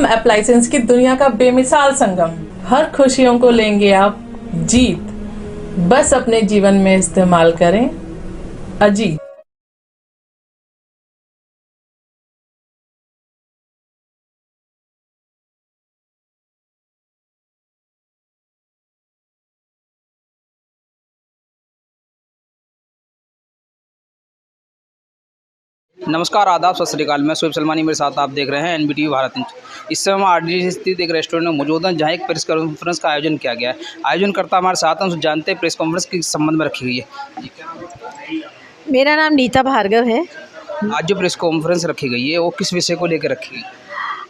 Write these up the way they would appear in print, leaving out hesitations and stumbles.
Appliances की दुनिया का बेमिसाल संगम। हर खुशियों को लेंगे आप जीत, बस अपने जीवन में इस्तेमाल करें अजीत। नमस्कार, आदाब, सत श्री अकाल। मैं शोएब सलमानी, मेरे साथ आप देख रहे हैं एनबीटीवी भारत न्यूज। इस समय हम आरडीसी स्थित एक रेस्टोरेंट में मौजूद हैं, जहां एक प्रेस कॉन्फ्रेंस का आयोजन किया गया है। आयोजनकर्ता हमारे साथ हैं, उनसे जानते हैं प्रेस कॉन्फ्रेंस किस संबंध में रखी गई है। मेरा नाम नीता भार्गव है। आज जो प्रेस कॉन्फ्रेंस रखी गई है वो किस विषय को लेकर रखी गई?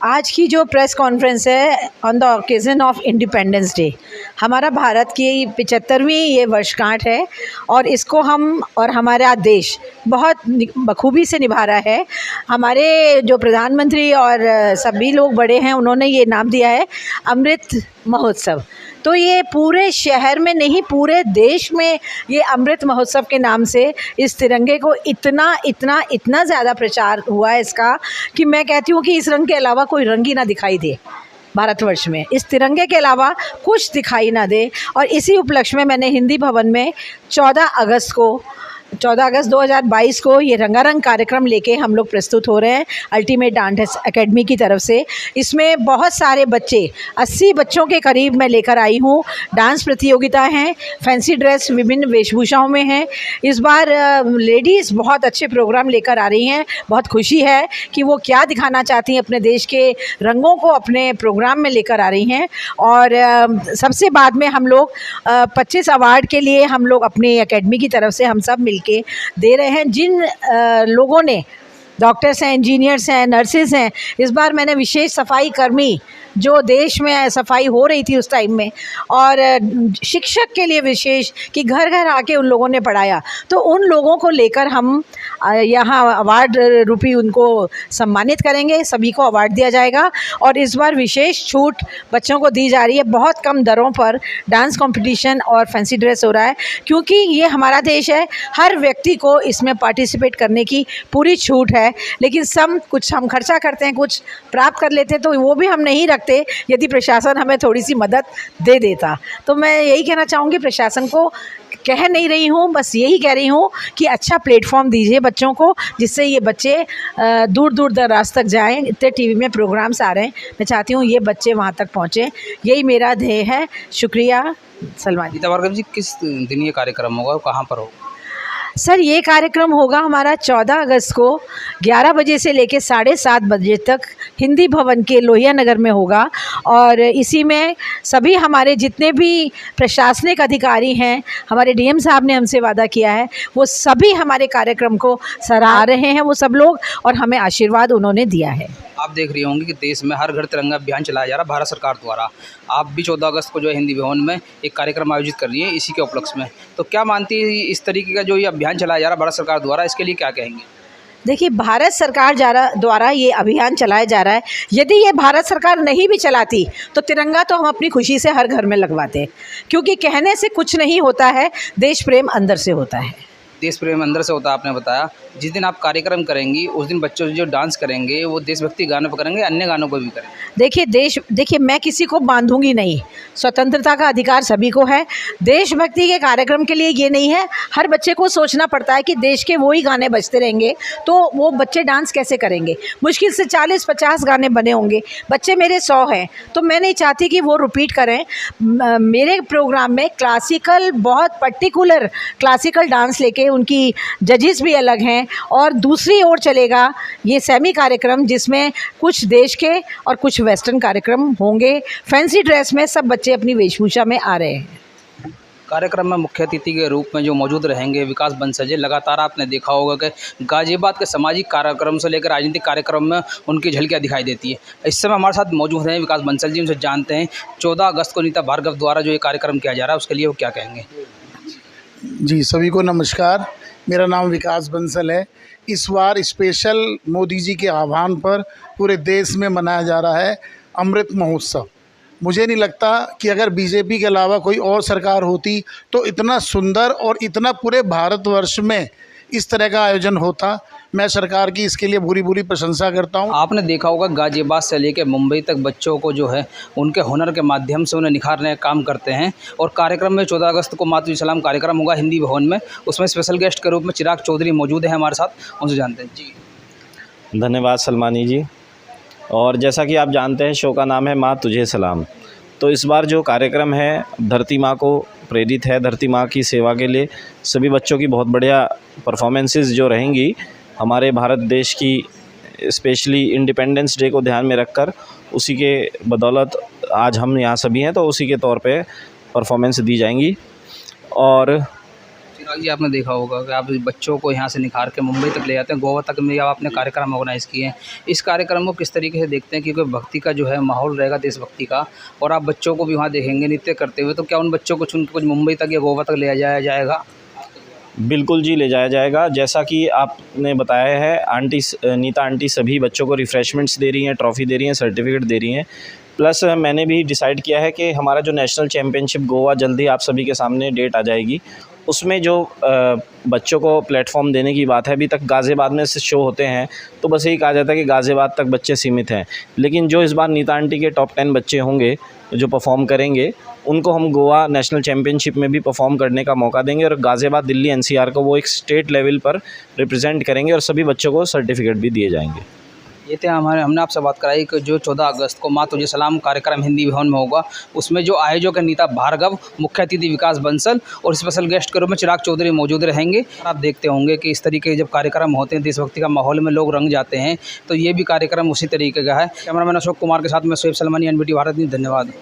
आज की जो प्रेस कॉन्फ्रेंस है on the occasion of independence day, हमारा भारत की 75वीं ये वर्षगांठ है और इसको हम और हमारा देश बहुत बखूबी से निभा रहा है। हमारे जो प्रधानमंत्री और सभी लोग बड़े हैं, उन्होंने ये नाम दिया है अमृत महोत्सव। तो ये पूरे शहर में नहीं, पूरे देश में ये अमृत महोत्सव के नाम से इस तिरंगे को इतना ज़्यादा प्रचार हुआ है इसका, कि मैं कहती हूँ कि इस रंग के अलावा कोई रंग ही ना दिखाई दे भारतवर्ष में, इस तिरंगे के अलावा कुछ दिखाई ना दे। और इसी उपलक्ष्य में मैंने हिंदी भवन में 14 अगस्त 2022 को ये रंगारंग कार्यक्रम लेके हम लोग प्रस्तुत हो रहे हैं अल्टीमेट डांस एकेडमी की तरफ से। इसमें बहुत सारे बच्चे, 80 बच्चों के करीब मैं लेकर आई हूँ। डांस प्रतियोगिता हैं, फैंसी ड्रेस विभिन्न वेशभूषाओं में हैं। इस बार लेडीज़ बहुत अच्छे प्रोग्राम लेकर आ रही हैं। बहुत खुशी है कि वो क्या दिखाना चाहती हैं, अपने देश के रंगों को अपने प्रोग्राम में लेकर आ रही हैं। और सबसे बाद में हम लोग 25 अवार्ड के लिए हम लोग अपनी एकेडमी की तरफ से हम सब के दे रहे हैं। जिन लोगों ने, डॉक्टर्स हैं, इंजीनियर्स हैं, नर्सेज हैं, इस बार मैंने विशेष सफाई कर्मी, जो देश में सफाई हो रही थी उस टाइम में, और शिक्षक के लिए विशेष कि घर घर आके उन लोगों ने पढ़ाया, तो उन लोगों को लेकर हम यहाँ अवार्ड रूपी उनको सम्मानित करेंगे। सभी को अवार्ड दिया जाएगा और इस बार विशेष छूट बच्चों को दी जा रही है। बहुत कम दरों पर डांस कंपटीशन और फैंसी ड्रेस हो रहा है, क्योंकि ये हमारा देश है। हर व्यक्ति को इसमें पार्टिसिपेट करने की पूरी छूट है, लेकिन सब कुछ हम खर्चा करते हैं, कुछ प्राप्त कर लेते हैं, तो वो भी हम नहीं रखते यदि प्रशासन हमें थोड़ी सी मदद दे देता। तो मैं यही कहना चाहूँगी, प्रशासन को कह नहीं रही हूँ, बस यही कह रही हूँ कि अच्छा प्लेटफॉर्म दीजिए बच्चों को, जिससे ये बच्चे दूर दूर दराज तक जाएं। इतने टीवी में प्रोग्राम्स आ रहे हैं, मैं चाहती हूँ ये बच्चे वहाँ तक पहुँचें। यही मेरा ध्येय है। शुक्रिया सलमान। नीता भार्गव जी, किस दिन ये कार्यक्रम होगा और कहाँ पर होगा? सर, ये कार्यक्रम होगा हमारा 14 अगस्त को 11 बजे से लेकर 7:30 बजे तक हिंदी भवन के लोहिया नगर में होगा। और इसी में सभी हमारे जितने भी प्रशासनिक अधिकारी हैं, हमारे डीएम साहब ने हमसे वादा किया है, वो सभी हमारे कार्यक्रम को सराह रहे हैं, वो सब लोग, और हमें आशीर्वाद उन्होंने दिया है। आप देख रही होंगी कि देश में हर घर तिरंगा अभियान चलाया जा रहा है भारत सरकार द्वारा। आप भी 14 अगस्त को जो है हिंदी भवन में एक कार्यक्रम आयोजित कर रही है इसी के उपलक्ष्य में, तो क्या मानती है इस तरीके का जो ये अभियान चलाया जा रहा है भारत सरकार द्वारा, इसके लिए क्या कहेंगे? देखिए, भारत सरकार द्वारा ये अभियान चलाया जा रहा है। यदि ये भारत सरकार नहीं भी चलाती तो तिरंगा तो हम अपनी खुशी से हर घर में लगवाते, क्योंकि कहने से कुछ नहीं होता है, देश प्रेम अंदर से होता है। देश प्रेम अंदर से होता है, आपने बताया। जिस दिन आप कार्यक्रम करेंगी उस दिन बच्चों जो डांस करेंगे वो देशभक्ति गानों पर करेंगे, अन्य गानों पर भी करेंगे? देखिए मैं किसी को बांधूंगी नहीं, स्वतंत्रता का अधिकार सभी को है। देशभक्ति के कार्यक्रम के लिए ये नहीं है, हर बच्चे को सोचना पड़ता है कि देश के वही गाने बजते रहेंगे तो वो बच्चे डांस कैसे करेंगे। मुश्किल से 40-50 गाने बने होंगे, बच्चे मेरे 100 हैं, तो मैं नहीं चाहती कि वो रिपीट करें। मेरे प्रोग्राम में क्लासिकल, बहुत पर्टिकुलर क्लासिकल डांस लेके, उनकी जजेस भी अलग हैं, और दूसरी ओर चलेगा ये सेमी कार्यक्रम, जिसमें कुछ देश के और कुछ वेस्टर्न कार्यक्रम होंगे। फैंसी ड्रेस में सब बच्चे अपनी वेशभूषा में आ रहे हैं। कार्यक्रम में मुख्य अतिथि के रूप में जो मौजूद रहेंगे विकास बंसल जी। लगातार आपने देखा होगा कि गाजियाबाद के सामाजिक कार्यक्रम से लेकर राजनीतिक कार्यक्रम में उनकी झलकियाँ दिखाई देती है। इस समय हमारे साथ मौजूद हैं विकास बंसल जी, उनसे जानते हैं 14 अगस्त को नीता भार्गव द्वारा जो ये कार्यक्रम किया जा रहा है उसके लिए वो क्या कहेंगे। जी, सभी को नमस्कार। मेरा नाम विकास बंसल है। इस बार स्पेशल मोदी जी के आह्वान पर पूरे देश में मनाया जा रहा है अमृत महोत्सव। मुझे नहीं लगता कि अगर बीजेपी के अलावा कोई और सरकार होती तो इतना सुंदर और इतना पूरे भारतवर्ष में इस तरह का आयोजन होता। मैं सरकार की इसके लिए पूरी पूरी प्रशंसा करता हूँ। आपने देखा होगा गाजियाबाद से लेकर मुंबई तक बच्चों को जो है उनके हुनर के माध्यम से उन्हें निखारने का काम करते हैं। और कार्यक्रम में 14 अगस्त को मातृ सलाम कार्यक्रम होगा हिंदी भवन में, उसमें स्पेशल गेस्ट के रूप में चिराग चौधरी मौजूद हैं हमारे साथ, उनसे जानते हैं। जी धन्यवाद सलमानी जी। और जैसा कि आप जानते हैं शो का नाम है माँ तुझे सलाम। तो इस बार जो कार्यक्रम है धरती माँ को प्रेरित है, धरती माँ की सेवा के लिए सभी बच्चों की बहुत बढ़िया परफॉर्मेंसेस जो रहेंगी हमारे भारत देश की, स्पेशली इंडिपेंडेंस डे को ध्यान में रखकर, उसी के बदौलत आज हम यहाँ सभी हैं, तो उसी के तौर पे परफॉर्मेंस दी जाएंगी। और चिराग जी, आपने देखा होगा कि आप बच्चों को यहाँ से निखार के मुंबई तक ले जाते हैं, गोवा तक में आपने कार्यक्रम ऑर्गेनाइज़ किए हैं। इस कार्यक्रम को किस तरीके से देखते हैं, क्योंकि भक्ति का जो है माहौल रहेगा देशभक्ति का, और आप बच्चों को भी वहाँ देखेंगे नृत्य करते हुए, तो क्या उन बच्चों को कुछ मुंबई तक या गोवा तक ले जाया जाएगा? बिल्कुल जी, ले जाया जाएगा। जैसा कि आपने बताया है, आंटी नीता आंटी सभी बच्चों को रिफ़्रेशमेंट्स दे रही हैं, ट्रॉफ़ी दे रही हैं, सर्टिफिकेट दे रही हैं। प्लस मैंने भी डिसाइड किया है कि हमारा जो नेशनल चैम्पियनशिप गोवा जल्दी आप सभी के सामने डेट आ जाएगी, उसमें जो बच्चों को प्लेटफॉर्म देने की बात है, अभी तक गाज़ियाबाद में से शो होते हैं तो बस यही कहा जाता है कि गाज़ियाबाद तक बच्चे सीमित हैं, लेकिन जो इस बार नीता आंटी के टॉप 10 बच्चे होंगे जो परफॉर्म करेंगे, उनको हम गोवा नेशनल चैम्पियनशिप में भी परफॉर्म करने का मौका देंगे, और गाज़ियाबाद, दिल्ली, एनसीआर को वो एक स्टेट लेवल पर रिप्रेजेंट करेंगे, और सभी बच्चों को सर्टिफिकेट भी दिए जाएंगे। ये थे हमने आपसे बात कराई कि जो 14 अगस्त को माँ तुझे सलाम कार्यक्रम हिंदी भवन में होगा, उसमें जो आयोजक है नीता भार्गव, मुख्य अतिथि विकास बंसल और स्पेशल गेस्ट के रूप में चिराग चौधरी मौजूद रहेंगे। आप देखते होंगे कि इस तरीके के जब कार्यक्रम होते हैं, देशभक्ति का माहौल में लोग रंग जाते हैं, तो ये भी कार्यक्रम उसी तरीके का है। कैमरामैन अशोक कुमार के साथ में शोएब सलमानी, एनबीटी भारत न्यूज़। धन्यवाद।